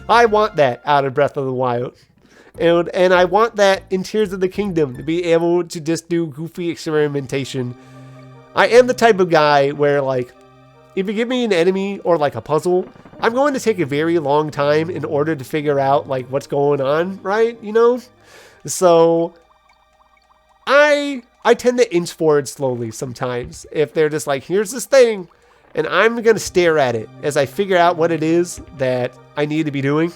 I want that out of Breath of the Wild. And I want that in Tears of the Kingdom, to be able to just do goofy experimentation. I am the type of guy where, like, if you give me an enemy or like a puzzle, I'm going to take a very long time in order to figure out like what's going on, right? You know? So I tend to inch forward slowly sometimes if they're just like, here's this thing, and I'm going to stare at it as I figure out what it is that I need to be doing.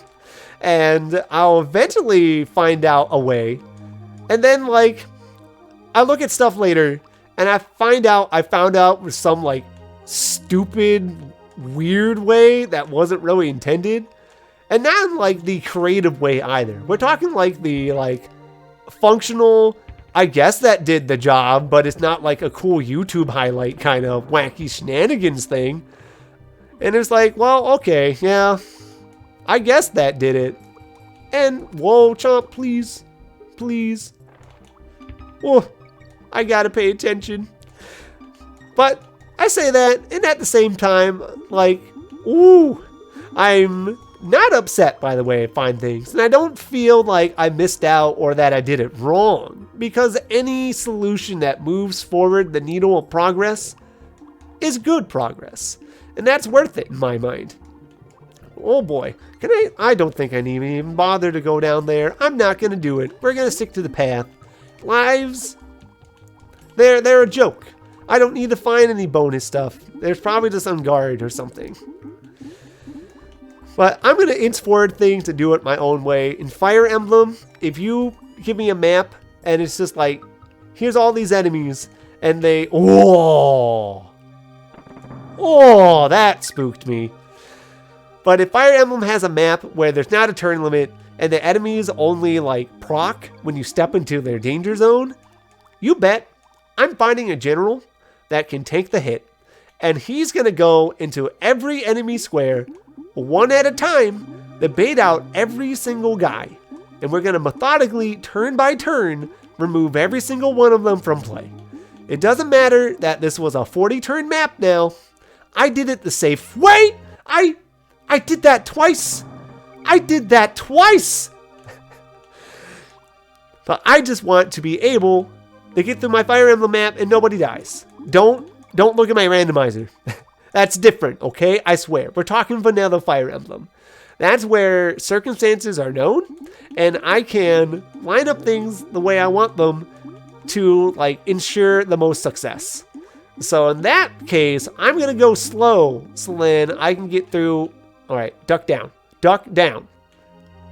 And I'll eventually find out a way. And then like, I look at stuff later and I found out with some like stupid, weird way that wasn't really intended. And not in like the creative way either. We're talking like the like functional, I guess that did the job, but it's not like a cool YouTube highlight kind of wacky shenanigans thing. And it's like, well, okay, yeah, I guess that did it. And whoa, Chomp, please, please. Oh, I gotta pay attention. But I say that, and at the same time, like, ooh, I'm not upset by the way I find things. And I don't feel like I missed out or that I did it wrong. Because any solution that moves forward the needle of progress is good progress. And that's worth it in my mind. Oh boy, I don't think I need to even bother to go down there. I'm not going to do it. We're going to stick to the path. Lives, they're a joke. I don't need to find any bonus stuff. There's probably just on guard or something. But I'm going to inch forward things to do it my own way. In Fire Emblem, if you give me a map and it's just like, here's all these enemies, and they, oh, that spooked me. But if Fire Emblem has a map where there's not a turn limit and the enemies only like proc when you step into their danger zone, you bet I'm finding a general that can take the hit, and he's going to go into every enemy square one at a time to bait out every single guy. And we're going to methodically, turn by turn, remove every single one of them from play. It doesn't matter that this was a 40-turn map now. I did it the safe way. I did that twice. But I just want to be able to get through my Fire Emblem map and nobody dies. Don't look at my randomizer. That's different, okay? I swear. We're talking vanilla Fire Emblem. That's where circumstances are known, and I can line up things the way I want them to like ensure the most success. So in that case, I'm gonna go slow so then I can get through. All right, duck down.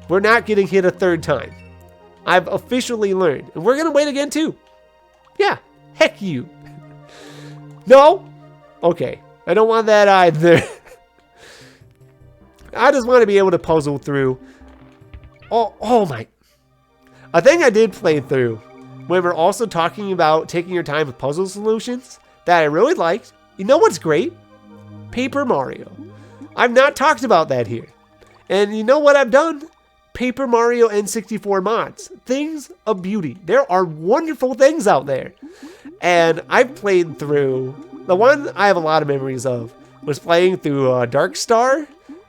We're not getting hit a third time. I've officially learned, and we're gonna wait again too. Yeah, heck you. No? Okay, I don't want that either. I just want to be able to puzzle through. Oh my. A thing I did play through when we're also talking about taking your time with puzzle solutions that I really liked. You know what's great? Paper Mario. I've not talked about that here. And you know what I've done? Paper Mario N64 mods. Things of beauty. There are wonderful things out there. And I've played through, the one I have a lot of memories of was playing through Dark Star,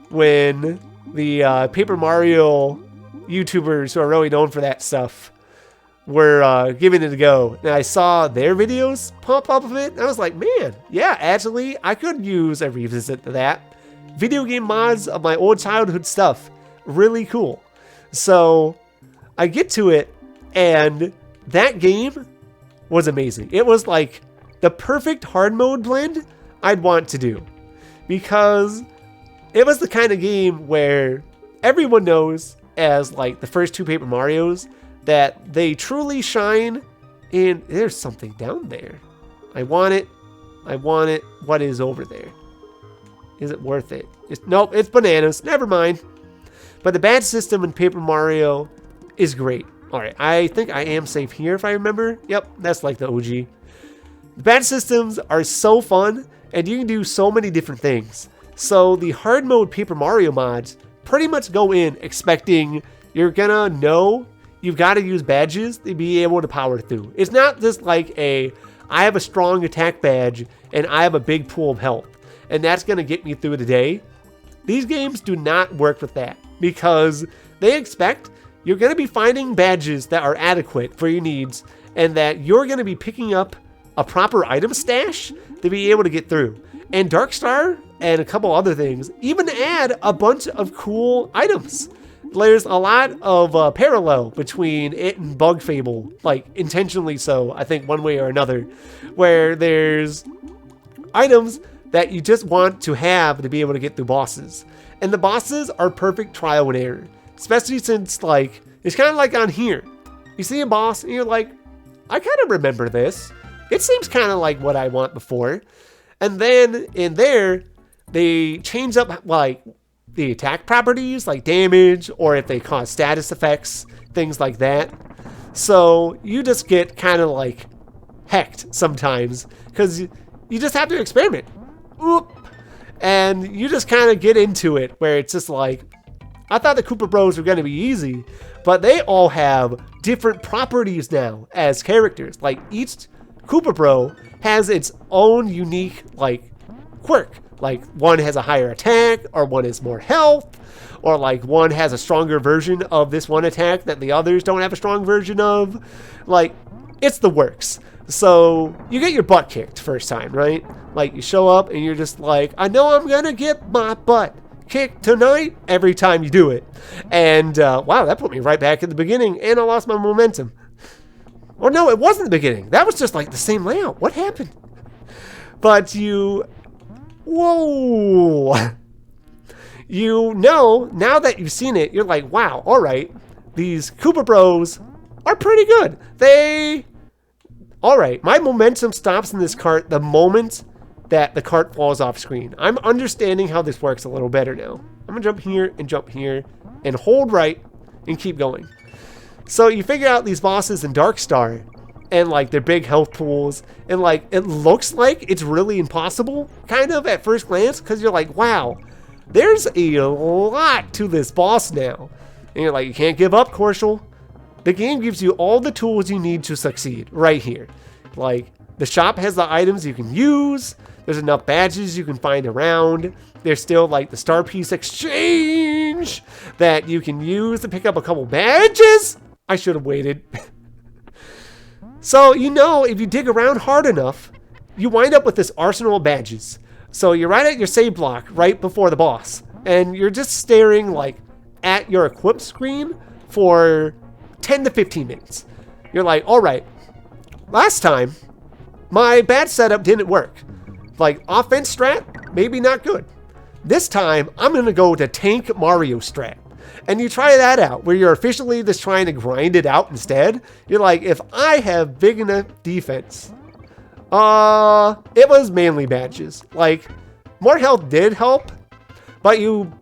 when the Paper Mario YouTubers who are really known for that stuff were giving it a go. And I saw their videos pop up of it, and I was like, man, yeah, actually, I could use a revisit to that. Video game mods of my old childhood stuff. Really cool. So I get to it, and that game was amazing. It was like the perfect hard mode blend I'd want to do. Because it was the kind of game where everyone knows, as like the first two Paper Marios, that they truly shine in. There's something down there. I want it. What is over there? Is it worth it? Nope, it's bananas. Never mind. But the badge system in Paper Mario is great. All right, I think I am safe here if I remember. Yep, that's like the OG. The badge systems are so fun, and you can do so many different things. So the hard mode Paper Mario mods pretty much go in expecting you're gonna know you've got to use badges to be able to power through. It's not just like I have a strong attack badge and I have a big pool of health, and that's gonna get me through the day. These games do not work with that. because they expect you're going to be finding badges that are adequate for your needs and that you're going to be picking up a proper item stash to be able to get through. And Darkstar and a couple other things even add a bunch of cool items. There's a lot of parallel between it and Bug Fable, like intentionally so, I think one way or another, where there's items that you just want to have to be able to get through bosses. And the bosses are perfect trial and error, especially since like, it's kind of like on here. You see a boss and you're like, I kind of remember this. It seems kind of like what I want before. And then in there, they change up like the attack properties, like damage, or if they cause status effects, things like that. So you just get kind of like hecked sometimes because you just have to experiment. Oop. And you just kind of get into it where it's just like, I thought the Koopa Bros were going to be easy, but they all have different properties now as characters. Like each Koopa Bro has its own unique like quirk. Like one has a higher attack, or one has more health, or like one has a stronger version of this one attack that the others don't have a strong version of. Like, it's the works. So you get your butt kicked first time, right? Like you show up and you're just like, I know I'm gonna get my butt kicked tonight every time you do it. And wow, that put me right back at the beginning and I lost my momentum. Or no, it wasn't the beginning. That was just like the same layout. What happened? But whoa. You know, now that you've seen it, you're like, wow, all right. These Koopa Bros are pretty good. All right, my momentum stops in this cart the moment that the cart falls off screen. I'm understanding how this works a little better now. I'm gonna jump here and hold right and keep going. So you figure out these bosses in Darkstar and like their big health pools, and like it looks like it's really impossible kind of at first glance because you're like, wow, there's a lot to this boss now. And you're like, you can't give up, Korshal. The game gives you all the tools you need to succeed right here. Like the shop has the items you can use. There's enough badges you can find around. There's still like the Star Piece Exchange that you can use to pick up a couple badges. I should have waited. So, you know, if you dig around hard enough, you wind up with this arsenal of badges. So you're right at your save block right before the boss. And you're just staring like at your equip screen for 10 to 15 minutes. You're like, all right, last time my bad setup didn't work. Like offense strat, maybe not good. This time I'm gonna go to tank Mario strat. And you try that out where you're officially just trying to grind it out instead. You're like, if I have big enough defense, it was mainly badges. Like more health did help, but you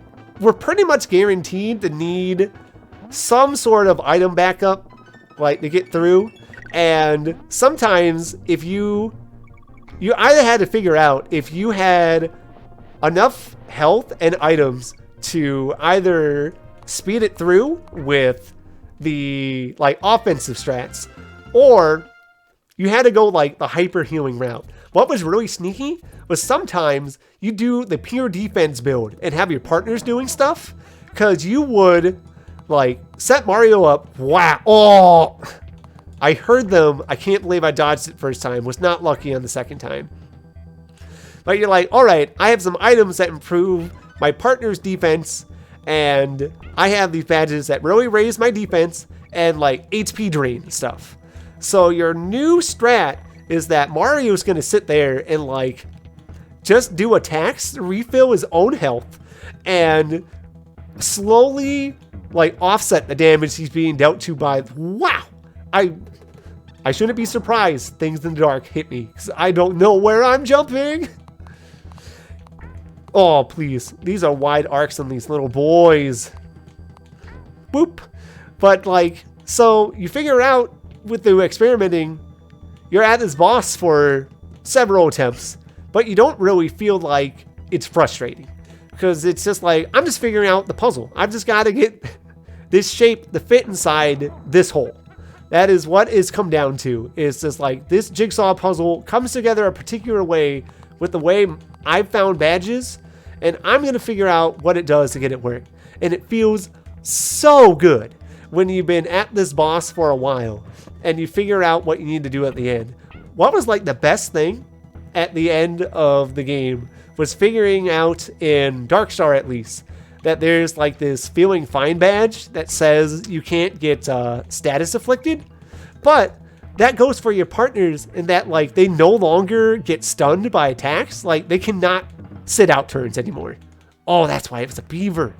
were pretty much guaranteed to need some sort of item backup, like to get through. And sometimes if you either had to figure out if you had enough health and items to either speed it through with the like offensive strats, or you had to go like the hyper healing route. What was really sneaky was sometimes you do the pure defense build and have your partners doing stuff, because you would like set Mario up. Wow. Oh, I heard them. I can't believe I dodged it first time. Was not lucky on the second time. But you're like, all right, I have some items that improve my partner's defense, and I have these badges that really raise my defense and like HP drain stuff. So your new strat is that Mario's going to sit there and like just do attacks to refill his own health and slowly like offset the damage he's being dealt to by. Wow. I shouldn't be surprised things in the dark hit me because I don't know where I'm jumping. Oh, please. These are wide arcs on these little boys. Boop. But like, so you figure out with the experimenting, you're at this boss for several attempts, but you don't really feel like it's frustrating because it's just like, I'm just figuring out the puzzle. I've just got to get this shape to fit inside this hole. That is what it's come down to. It's just like this jigsaw puzzle comes together a particular way with the way I've found badges, and I'm going to figure out what it does to get it work. And it feels so good when you've been at this boss for a while and you figure out what you need to do at the end. What was like the best thing at the end of the game was figuring out, in Darkstar at least, that there's like this feeling fine badge that says you can't get status afflicted, but that goes for your partners in that like they no longer get stunned by attacks. Like they cannot sit out turns anymore. Oh, that's why it was a beaver.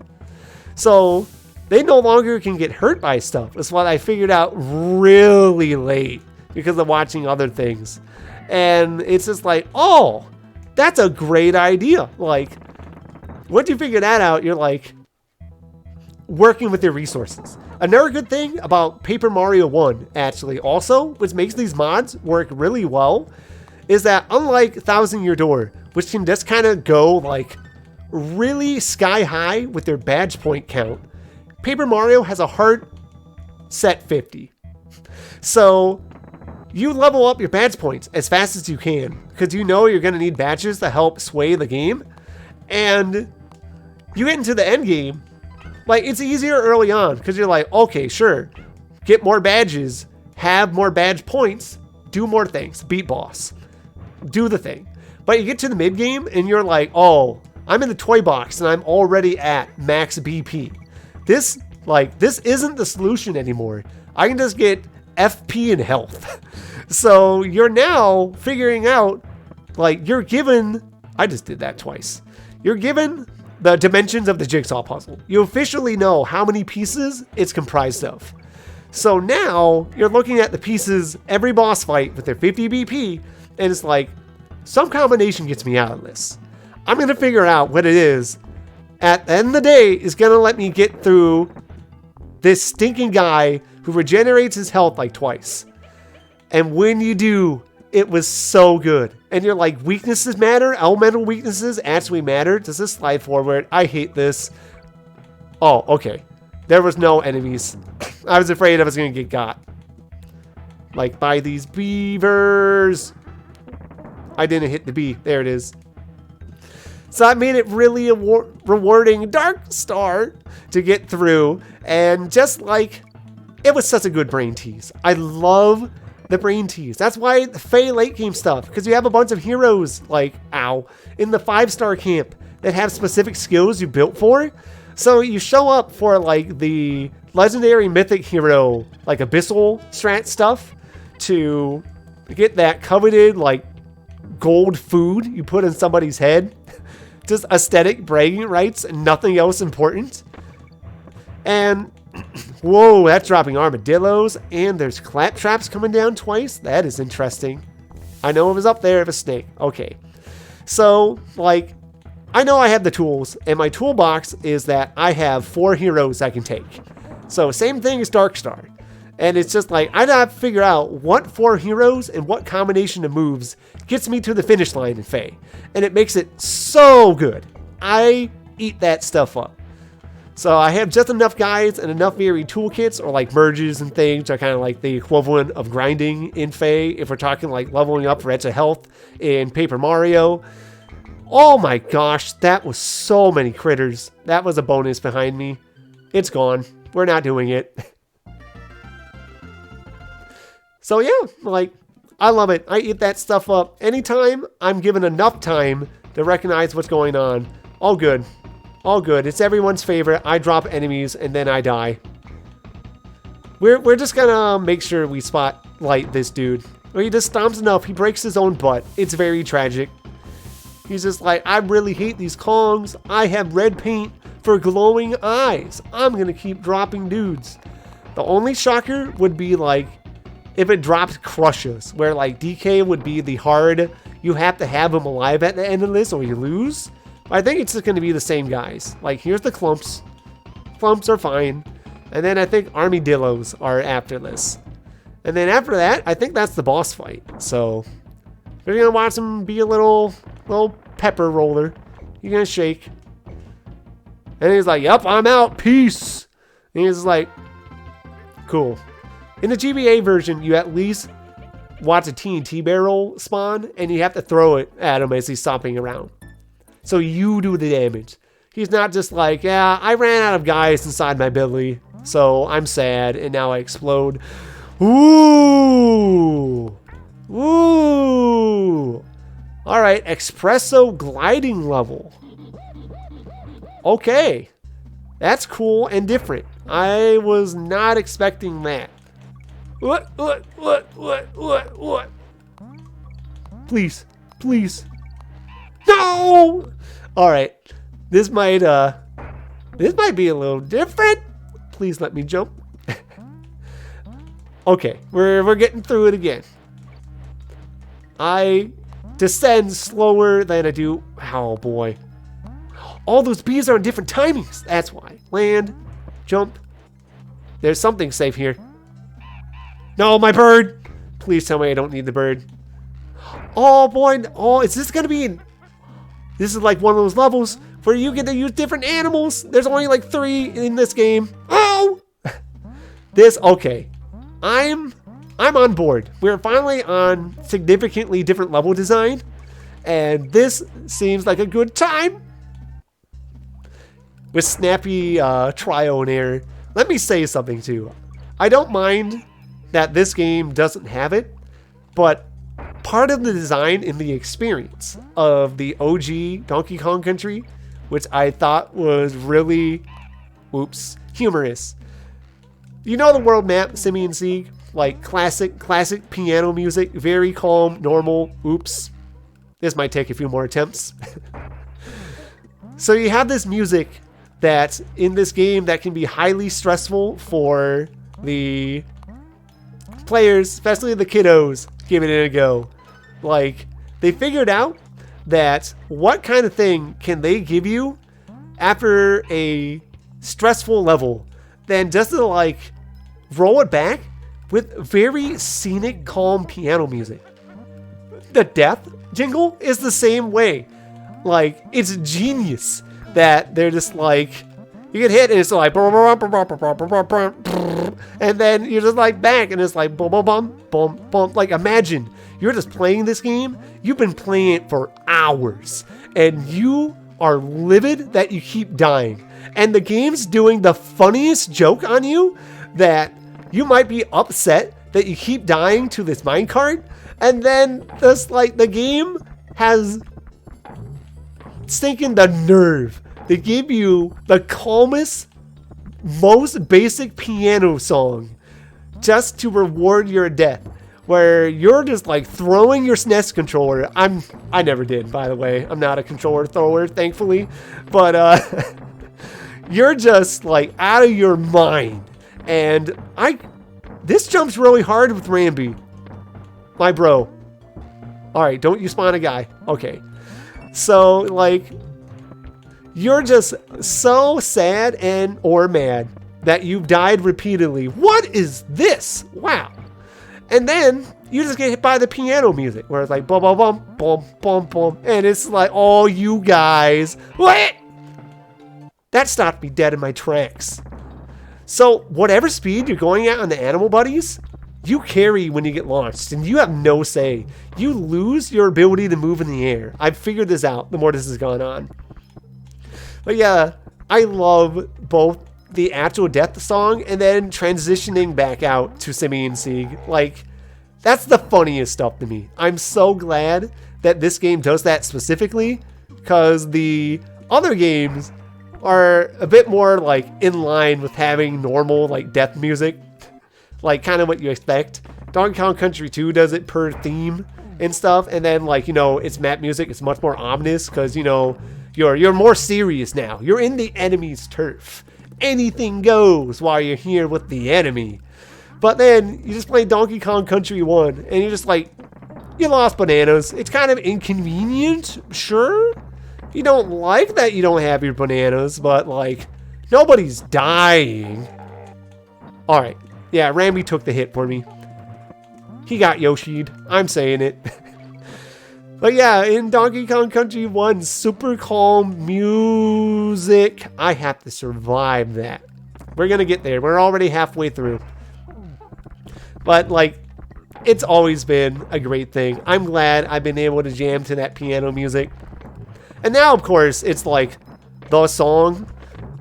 So they no longer can get hurt by stuff. That's what I figured out really late because of watching other things. And it's just like, oh, that's a great idea. Like, once you figure that out, you're like working with your resources. Another good thing about Paper Mario 1, actually, also, which makes these mods work really well, is that unlike Thousand Year Door, which can just kind of go like really sky high with their badge point count, Paper Mario has a hard set 50. So you level up your badge points as fast as you can because you know you're going to need badges to help sway the game. And you get into the end game, like it's easier early on because you're like, okay, sure, get more badges, have more badge points, do more things, beat boss, do the thing. But you get to the mid game and you're like, oh, I'm in the toy box and I'm already at max BP. This isn't the solution anymore. I can just get FP and health. So you're now figuring out, like you're given, I just did that twice. You're given the dimensions of the jigsaw puzzle. You officially know how many pieces it's comprised of. So now you're looking at the pieces every boss fight with their 50 BP, and it's like, some combination gets me out of this. I'm going to figure out what it is. At the end of the day, is going to let me get through this stinking guy who regenerates his health like twice. And when you do, it was so good. And you're like, weaknesses matter? Elemental weaknesses actually matter? Does this slide forward? I hate this. Oh, okay. There was no enemies. I was afraid I was going to get got. Like, by these beavers. I didn't hit the B. There it is. So I made it really rewarding Darkstar to get through. And just like, it was such a good brain tease. I love the brain tease. That's why the Fae late game stuff, because you have a bunch of heroes like, ow, in the 5-star camp that have specific skills you built for. So you show up for like the legendary mythic hero, like abyssal strat stuff, to get that coveted like gold food you put in somebody's head. Just aesthetic bragging rights and nothing else important. And whoa, that's dropping armadillos, and there's claptraps coming down twice. That is interesting. I know it was up there of a snake. Okay. So, like, I know I have the tools, and my toolbox is that I have 4 heroes I can take. So, same thing as Darkstar. And it's just like, I gotta figure out what 4 heroes and what combination of moves gets me to the finish line in Fae. And it makes it so good. I eat that stuff up. So I have just enough guides and enough varied toolkits, or like merges and things are kind of like the equivalent of grinding in Fae. If we're talking like leveling up for extra health in Paper Mario. Oh my gosh, that was so many critters. That was a bonus behind me. It's gone. We're not doing it. So yeah, like, I love it. I eat that stuff up. Anytime I'm given enough time to recognize what's going on, all good. All good. It's everyone's favorite. I drop enemies and then I die. We're just gonna make sure we spotlight this dude. Or he just stomps enough, he breaks his own butt. It's very tragic. He's just like, I really hate these Kongs. I have red paint for glowing eyes. I'm gonna keep dropping dudes. The only shocker would be like, if it drops Crushes, where like DK would be the hard, you have to have him alive at the end of this or you lose. But I think it's just going to be the same guys. Like, here's the clumps. Clumps are fine. And then I think armadillos are after this. And then after that, I think that's the boss fight. So, you're going to watch him be a little pepper roller. You're going to shake. And he's like, yep, I'm out. Peace. And he's like, cool. In the GBA version, you at least watch a TNT barrel spawn, and you have to throw it at him as he's stomping around. So you do the damage. He's not just like, yeah, I ran out of guys inside my belly, so I'm sad, and now I explode. Ooh! Ooh! Alright, espresso gliding level. Okay. That's cool and different. I was not expecting that. What? Please. Please. No! Alright. This might be a little different. Please let me jump. Okay, we're getting through it again. I descend slower than I do. Oh boy. All those bees are on different timings. That's why. Land, jump. There's something safe here. No, my bird. Please tell me I don't need the bird. Oh boy. Oh, is this gonna be? This is like one of those levels where you get to use different animals. There's only like 3 in this game. Oh. Okay. I'm on board. We're finally on significantly different level design, and this seems like a good time. With snappy trial and error. Let me say something too. I don't mind that this game doesn't have it, but part of the design and the experience of the OG Donkey Kong Country, which I thought was really, humorous. You know the world map, Simeon Sieg? Like classic piano music, very calm, normal. Oops. This might take a few more attempts. So you have this music that in this game that can be highly stressful for the players, especially the kiddos, giving it a go. Like, they figured out that what kind of thing can they give you after a stressful level, then just to like roll it back with very scenic, calm piano music. The death jingle is the same way. Like, it's genius that they're just like, you get hit and it's like, and then you're just like back and it's like, boom, boom, boom, boom, boom. Like, imagine you're just playing this game. You've been playing it for hours and you are livid that you keep dying. And the game's doing the funniest joke on you that you might be upset that you keep dying to this minecart. And then just like the game has stinking the nerve. They give you the calmest, most basic piano song just to reward your death, where you're just like throwing your SNES controller. I never did, by the way. I'm not a controller thrower, thankfully, but you're just like out of your mind. And this jumps really hard with Rambi, my bro. All right, don't you spawn a guy? Okay, so like, you're just so sad and or mad that you've died repeatedly. What is this? Wow. And then you just get hit by the piano music where it's like bum bum bum bum bum bum, and it's like, oh, you guys, what? That stopped me dead in my tracks. So whatever speed you're going at on the animal buddies, you carry when you get launched, and you have no say. You lose your ability to move in the air. I've figured this out the more this has gone on. But yeah, I love both the actual death song and then transitioning back out to Simeon Sieg. Like, that's the funniest stuff to me. I'm so glad that this game does that specifically, because the other games are a bit more like in line with having normal like death music, like kind of what you expect. Donkey Kong Country 2 does it per theme and stuff, and then like, you know, its map music is much more ominous because, you know, you're more serious now. You're in the enemy's turf. Anything goes while you're here with the enemy. But then you just play Donkey Kong Country 1 and you're just like, you lost bananas. It's kind of inconvenient, sure. You don't like that you don't have your bananas, but like, nobody's dying. All right. Yeah, Rambi took the hit for me. He got Yoshi'd. I'm saying it. But yeah, in Donkey Kong Country 1, super calm music. I have to survive that. We're going to get there. We're already halfway through. But like, it's always been a great thing. I'm glad I've been able to jam to that piano music. And now, of course, it's like the song.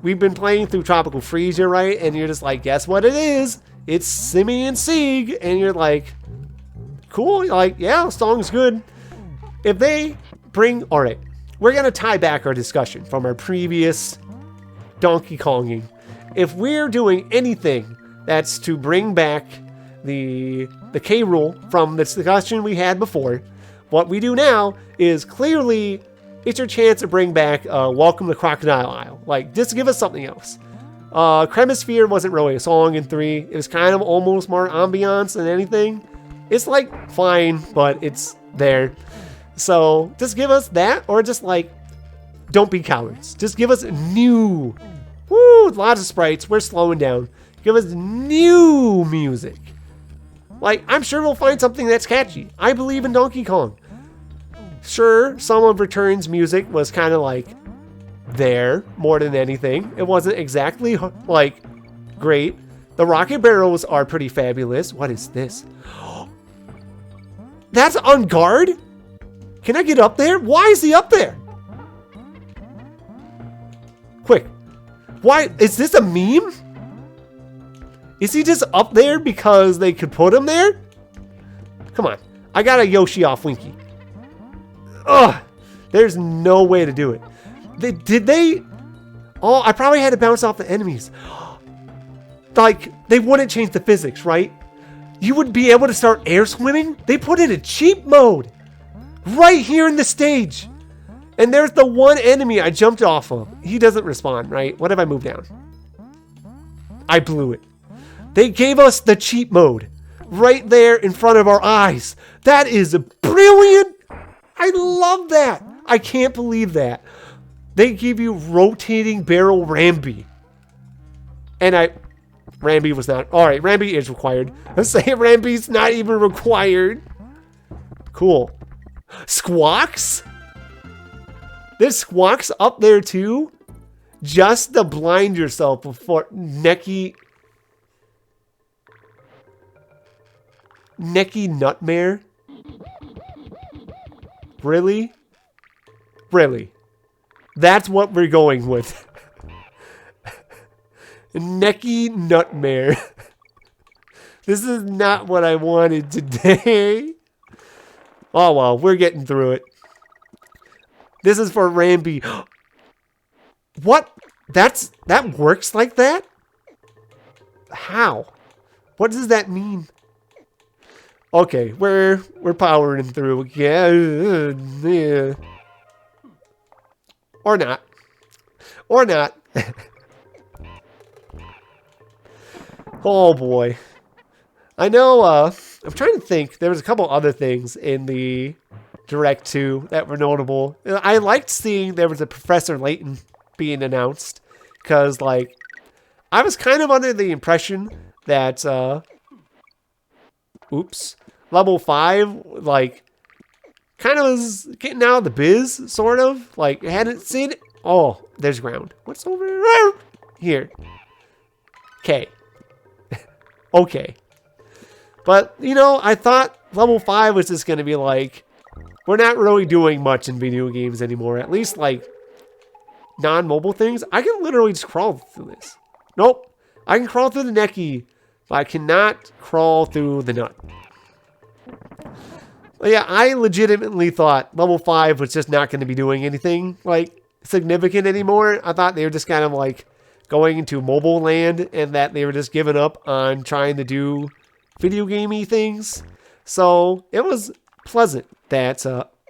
We've been playing through Tropical Freezer, right? And you're just like, guess what it is? It's Simeon Sieg. And you're like, cool. You're like, yeah, the song's good. If they bring, all right, we're going to tie back our discussion from our previous Donkey Konging. If we're doing anything that's to bring back the K rule from the discussion we had before, what we do now is clearly it's your chance to bring back Welcome to Crocodile Isle. Like, just give us something else. Cremisphere wasn't really a song in 3. It was kind of almost more ambiance than anything. It's like fine, but it's there. So just give us that, or just like, don't be cowards. Just give us new, lots of sprites. We're slowing down. Give us new music. Like, I'm sure we'll find something that's catchy. I believe in Donkey Kong. Sure, some of Return's music was kind of like there more than anything. It wasn't exactly like great. The rocket barrels are pretty fabulous. What is this? That's on guard? Can I get up there? Why is he up there? Quick. Why? Is this a meme? Is he just up there because they could put him there? Come on. I got a Yoshi off Winky. Ugh. There's no way to do it. Did they? Oh, I probably had to bounce off the enemies. Like, they wouldn't change the physics, right? You would be able to start air swimming? They put in a cheap mode. Right here in the stage. And there's the one enemy I jumped off of. He doesn't respond, right? What if I move down? I blew it. They gave us the cheat mode right there in front of our eyes. That is brilliant. I love that. I can't believe that. They give you rotating barrel Rambi. And Rambi was not. All right, Rambi is required. Let's say Rambi's not even required. Cool. Squawks? There's Squawks up there too? Just to blind yourself before Necky Nutmare? Really? Really? That's what we're going with. Necky Nutmare. This is not what I wanted today. Oh well, we're getting through it. This is for Rambi. What? That works like that? How? What does that mean? Okay, we're powering through again. Yeah. Or not. Or not. Oh boy. I know, I'm trying to think. There was a couple other things in the Direct 2 that were notable. I liked seeing there was a Professor Layton being announced. Because, like, I was kind of under the impression that, level 5, like, kind of was getting out of the biz, sort of. Like, hadn't seen it. Oh, there's ground. What's over here? Okay. Okay. But, you know, I thought level 5 was just going to be like, we're not really doing much in video games anymore. At least, like, non-mobile things. I can literally just crawl through this. Nope. I can crawl through the Necky, but I cannot crawl through the nut. But yeah, I legitimately thought level 5 was just not going to be doing anything, like, significant anymore. I thought they were just kind of, like, going into mobile land and that they were just giving up on trying to do video gamey things. So it was pleasant that,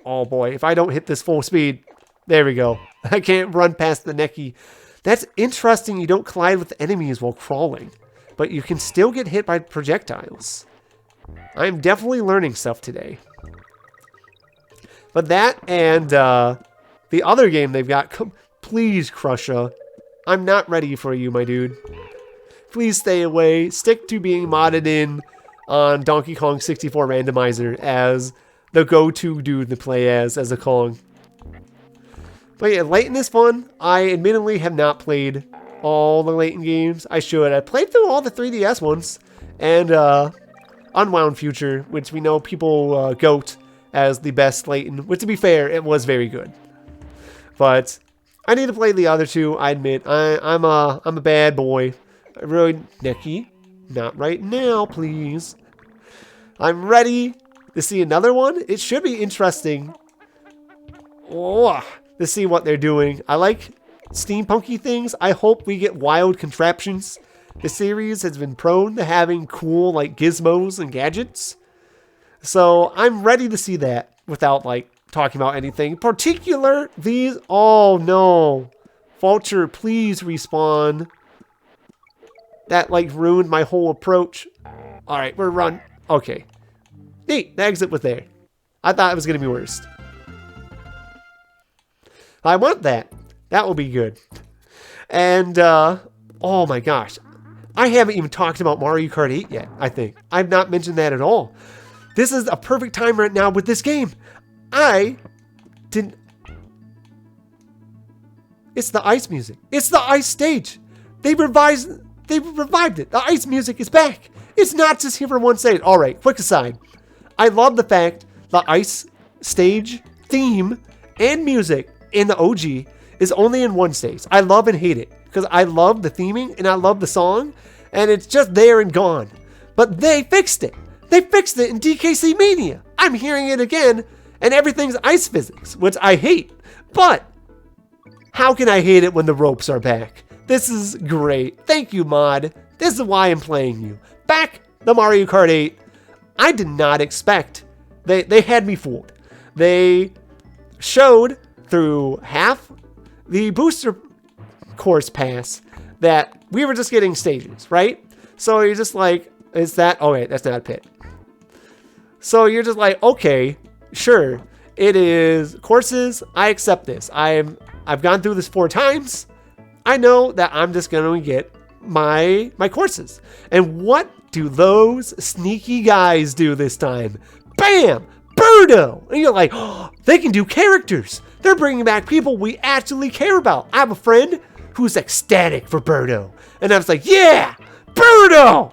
oh boy, if I don't hit this full speed, there we go. I can't run past the Necky. That's interesting. You don't collide with enemies while crawling, but you can still get hit by projectiles. I'm definitely learning stuff today. But that and the other game they've got, please, Crusher. I'm not ready for you, my dude. Please stay away. Stick to being modded in on Donkey Kong 64 Randomizer as the go-to dude to play as a Kong. But yeah, Layton is fun. I admittedly have not played all the Layton games. I should. I played through all the 3DS ones. And Unwound Future, which we know people goat as the best Layton. Which, to be fair, it was very good. But I need to play the other two. I admit, I'm a bad boy. I really, Nikki, not right now, please. I'm ready to see another one. It should be interesting. Oh, to see what they're doing. I like steampunky things. I hope we get wild contraptions. The series has been prone to having cool like gizmos and gadgets. So I'm ready to see that without like talking about anything. In particular, these, oh no. Vulture, please respawn. That like ruined my whole approach. All right, we're run. Okay. Neat, the exit was there. I thought it was going to be worse. I want that. That will be good. And, oh my gosh. I haven't even talked about Mario Kart 8 yet, I think. I've not mentioned that at all. This is a perfect time right now with this game. I didn't... It's the ice music. It's the ice stage. They revived it. The ice music is back. It's not just here for one stage. All right, quick aside. I love the fact the ice stage theme and music in the OG is only in one stage. I love and hate it because I love the theming and I love the song and it's just there and gone. But they fixed it. They fixed it in DKC Mania. I'm hearing it again and everything's ice physics, which I hate. But how can I hate it when the ropes are back? This is great. Thank you, mod. This is why I'm playing you. Back the Mario Kart 8. I did not expect. They had me fooled. They showed through half the booster course pass that we were just getting stages, right? So you're just like, is that, oh wait, that's not a pit. So you're just like, okay, sure, it is courses. I accept this. I've gone through this 4 times. I know that I'm just going to get my courses. And what do those sneaky guys do this time? Bam! Birdo! And you're like, oh, they can do characters. They're bringing back people we actually care about. I have a friend who's ecstatic for Birdo. And I was like, yeah, Birdo!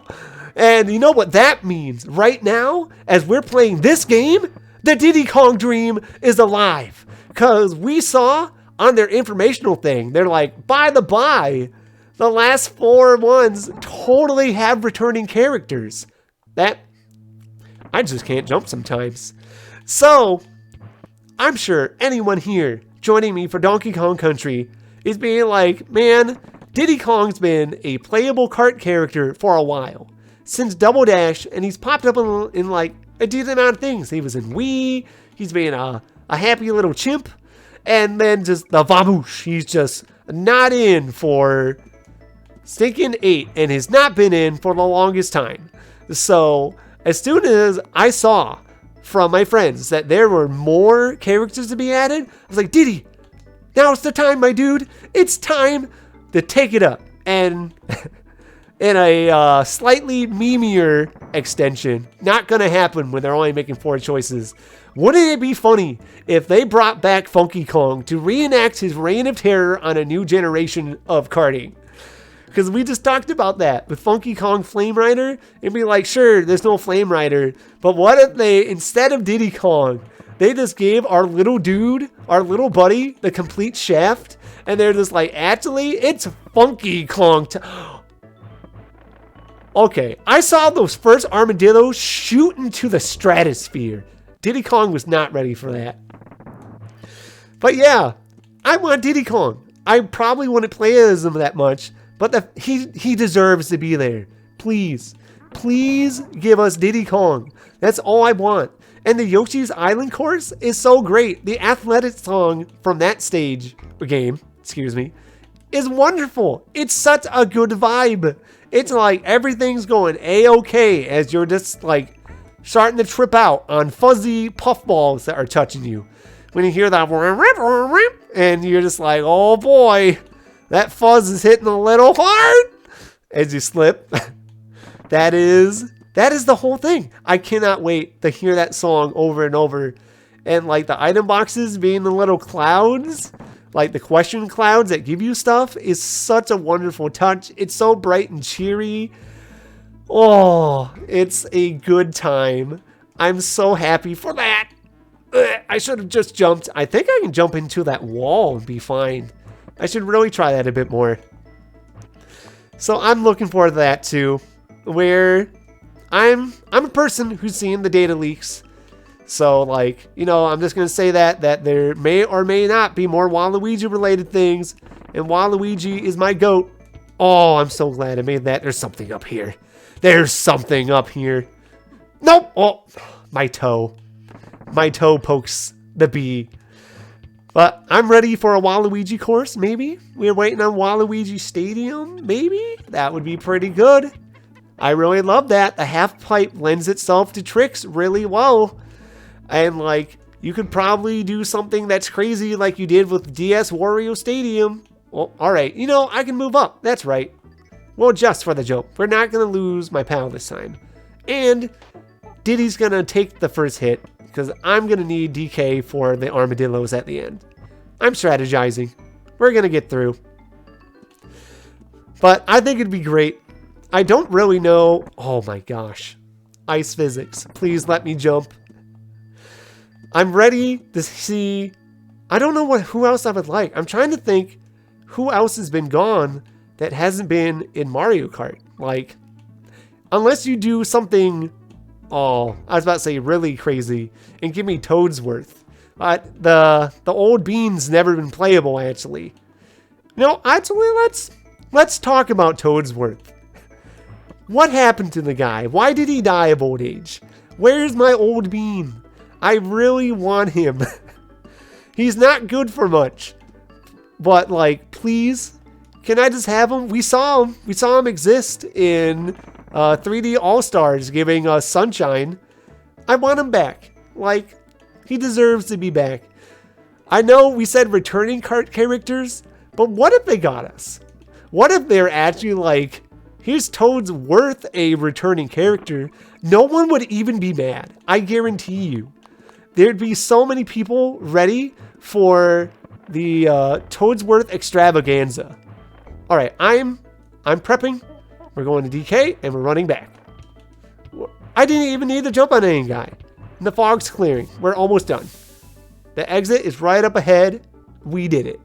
And you know what that means? Right now, as we're playing this game, the Diddy Kong dream is alive. Because we saw on their informational thing, they're like, by the by, the last 4 ones totally have returning characters. That, I just can't jump sometimes. So, I'm sure anyone here joining me for Donkey Kong Country is being like, man, Diddy Kong's been a playable kart character for a while. Since Double Dash, and he's popped up in like a decent amount of things. He was in Wii, he's been a happy little chimp, and then just the Vamoosh. He's just not in for stinking 8 and has not been in for the longest time. So as soon as I saw from my friends that there were more characters to be added, I was like, Diddy, now's the time, my dude. It's time to take it up. And in a slightly memeier extension, not gonna happen when they're only making 4 choices. Wouldn't it be funny if they brought back Funky Kong to reenact his reign of terror on a new generation of karting? Because we just talked about that with Funky Kong Flame Rider. It'd be like, sure, there's no Flame Rider, but what if they, instead of Diddy Kong, they just gave our little dude, our little buddy, the complete shaft, and they're just like, actually, it's Funky Kong. Okay, I saw those first armadillos shoot into the stratosphere. Diddy Kong was not ready for that. But yeah, I want Diddy Kong. I probably wouldn't play as him that much, but he deserves to be there. Please, please give us Diddy Kong. That's all I want. And the Yoshi's Island course is so great. The athletic song from that stage, or game, excuse me, is wonderful. It's such a good vibe. It's like everything's going A-okay as you're just like starting to trip out on fuzzy puffballs that are touching you. When you hear that, and you're just like, oh boy, that fuzz is hitting a little hard as you slip. That is the whole thing. I cannot wait to hear that song over and over. And like the item boxes being the little clouds, like the question clouds that give you stuff, is such a wonderful touch. It's so bright and cheery. Oh, it's a good time. I'm so happy for that. I should have just jumped. I think I can jump into that wall and be fine. I should really try that a bit more. So I'm looking forward to that too, where I'm a person who's seen the data leaks. So like, you know, I'm just going to say that there may or may not be more Waluigi related things, and Waluigi is my GOAT. Oh, I'm so glad I made that. There's something up here. There's something up here. Nope. Oh, my toe. My toe pokes the bee. But I'm ready for a Waluigi course, maybe. We're waiting on Waluigi Stadium, maybe. That would be pretty good. I really love that. The half pipe lends itself to tricks really well. And like, you could probably do something that's crazy like you did with DS Wario Stadium. Well, all right. You know, I can move up. That's right. Well, just for the joke. We're not going to lose my pal this time. And Diddy's going to take the first hit because I'm going to need DK for the armadillos at the end. I'm strategizing. We're going to get through. But I think it'd be great. I don't really know. Oh my gosh. Ice physics. Please let me jump. I'm ready to see. I don't know who else I would like. I'm trying to think who else has been gone that hasn't been in Mario Kart. Like, unless you do something, oh, I was about to say really crazy and give me Toadsworth. But the old bean's never been playable, actually. No, actually, let's talk about Toadsworth. What happened to the guy? Why did he die of old age? Where's my old bean? I really want him. He's not good for much. But, like, please, can I just have him? We saw him. We saw him exist in 3D All-Stars giving us Sunshine. I want him back. Like, he deserves to be back. I know we said returning cart characters, but what if they got us? What if they're actually like, here's Toadsworth, a returning character. No one would even be mad. I guarantee you. There'd be so many people ready for the Toadsworth extravaganza. All right, I'm prepping. We're going to DK and we're running back. I didn't even need to jump on any guy. And the fog's clearing. We're almost done. The exit is right up ahead. We did it.